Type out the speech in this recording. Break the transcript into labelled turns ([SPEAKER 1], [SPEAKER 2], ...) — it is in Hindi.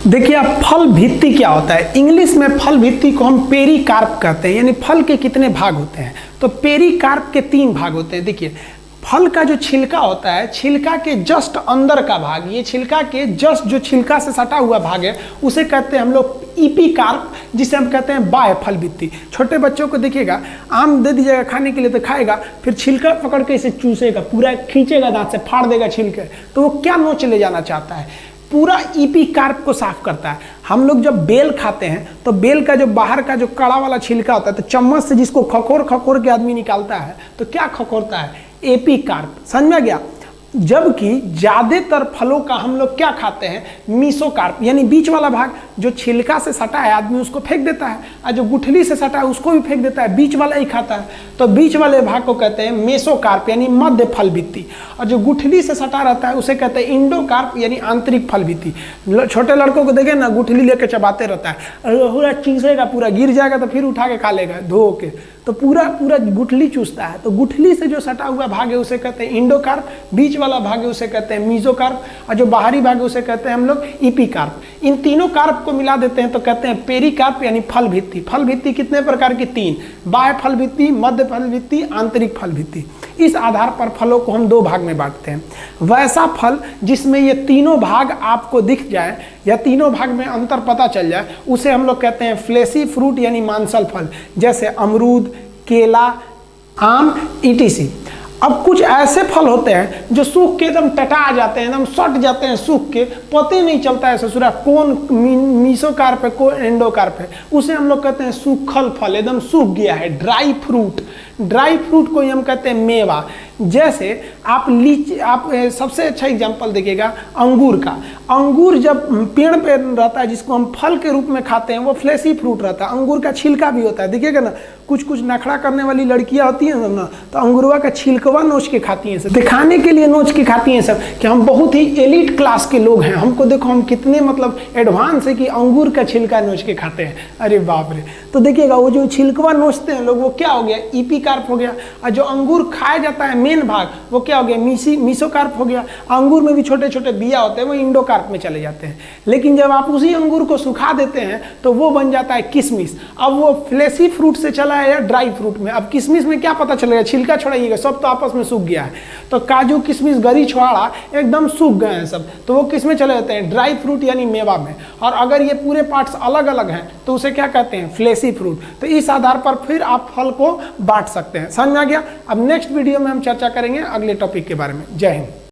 [SPEAKER 1] देखिए आप फल भित्ति क्या होता है। इंग्लिश में फल भित्ति को हम पेरिकार्प कहते हैं, यानी फल के कितने भाग होते हैं। तो पेरिकार्प के 3 भाग होते हैं। देखिए फल का जो छिलका होता है, छिलका के जस्ट अंदर का भाग, ये छिलका के जस्ट जो छिलका से सटा हुआ भाग है उसे कहते हैं हम लोग इपिकार्प, जिसे हम कहते हैं बाह्य फल भित्ति। छोटे बच्चों को देखिएगा, आम दे दीजिएगा खाने के लिए तो खाएगा, फिर छिलका पकड़ के इसे चूसेगा, पूरा खींचेगा, दांत से फाड़ देगा छिलके। तो वो क्या नोच ले जाना चाहता है, पूरा इपिकार्प को साफ करता है। हम लोग जब बेल खाते हैं तो बेल का जो बाहर का जो कड़ा वाला छिलका होता है, तो चम्मच से जिसको खखोर खखोर के आदमी निकालता है तो क्या खखोरता है, एपिकार्प। समझ में गया। जबकि ज्यादातर फलों का हम लोग क्या खाते हैं, मीसोकार्प, यानी बीच वाला भाग जो छिलका से सटा है आदमी उसको फेंक देता है, और जो गुठली से सटा है उसको भी फेंक देता है, बीच वाला ही खाता है। तो बीच वाले भाग को कहते हैं मेसोकार्प यानी मध्य फल भित्ति, और जो गुठली से सटा रहता है उसे कहते हैं इंडोकार्प यानी आंतरिक फल भित्ति। छोटे लड़कों को देखे ना, गुठली लेके चबाते रहता है, पूरा चूसेगा, पूरा गिर जाएगा तो फिर उठा के खा लेगा धो के, तो पूरा पूरा गुठली चूसता है। तो गुठली से जो सटा हुआ भाग है उसे कहते हैं इंडोकार्प, बीच वाला भाग है उसे कहते हैं मीसोकार्प, और जो बाहरी भाग है उसे कहते हैं हम लोग इपिकार्प। इन तीनों कार्प को मिला देते हैं तो कहते हैं पेरिकार्प यानी फल भित्ति। फल भित्ति कितने प्रकार की, 3, बाह्य फल भित्ति, मध्य फल भित्ति, आंतरिक फल भित्ति। इस आधार पर फलों को हम 2 भाग में बांटते हैं। वैसा फल जिसमें ये तीनों भाग आपको दिख जाए या तीनों भाग में अंतर पता चल जाए उसे हम लोग कहते हैं फ्लेशी फ्रूट यानी मांसल फल, जैसे अमरूद, केला, आम, ईटीसी। अब कुछ ऐसे फल होते हैं जो सूख के एकदम टटा जाते हैं, एकदम सट जाते हैं सूख के, पता नहीं चलता है ससुरा कौन मीसोकार्प है कौन एंडोकार्प है, उसे हम लोग कहते हैं सूखल फल, एकदम सूख गया है, ड्राई फ्रूट। ड्राई फ्रूट को ही हम कहते हैं मेवा। जैसे आप सबसे अच्छा एग्जांपल देखिएगा अंगूर का। अंगूर जब पेड़ पे रहता है जिसको हम फल के रूप में खाते हैं वो फ्लेशी फ्रूट रहता है। अंगूर का छिलका भी होता है, देखिएगा ना, कुछ कुछ नखड़ा करने वाली लड़कियां होती हैं ना, तो अंगूरवा का छिलकवा नोच के खाती हैं सब, दिखाने के लिए नोच के खाती हैं सब कि हम बहुत ही एलिट क्लास के लोग हैं, हमको देखो हम कितने मतलब एडवांस है कि अंगूर का छिलका नोच के खाते हैं। अरे बाप रे। तो देखिएगा वो जो छिलकवा नोचते हैं लोग वो क्या हो गया, इपिकार्प हो गया। और जो अंगूर खाया जाता है मेन भाग वो क्या हो गया, मीसोकार्प हो गया। अंगूर में भी छोटे छोटे बिया होते हैं वो इंडोकार्प में चले जाते हैं। लेकिन जब आप उसी अंगूर को सुखा देते हैं तो वो बन जाता है किशमिश। अब वो फ्लेशी फ्रूट से चला है या ड्राई फ्रूट में। अब किशमिश में क्या पता चलेगा, छिलका छोड़ाइएगा, सब तो आपस में सूख गया है। तो काजू, किशमिश, गरी, छुआड़ा एकदम सूख गए हैं सब, तो वो किस में चले जाते हैं, ड्राई फ्रूट यानी मेवा में। और अगर ये पूरे पार्ट्स अलग अलग हैं तो उसे क्या कहते हैं, फ्लेशी फ्रूट। तो इस आधार पर फिर आप फल को बांट सकते हैं। समझ में आ गया। अब नेक्स्ट वीडियो में हम चर्चा करेंगे अगले टॉपिक के बारे में। जय हिंद।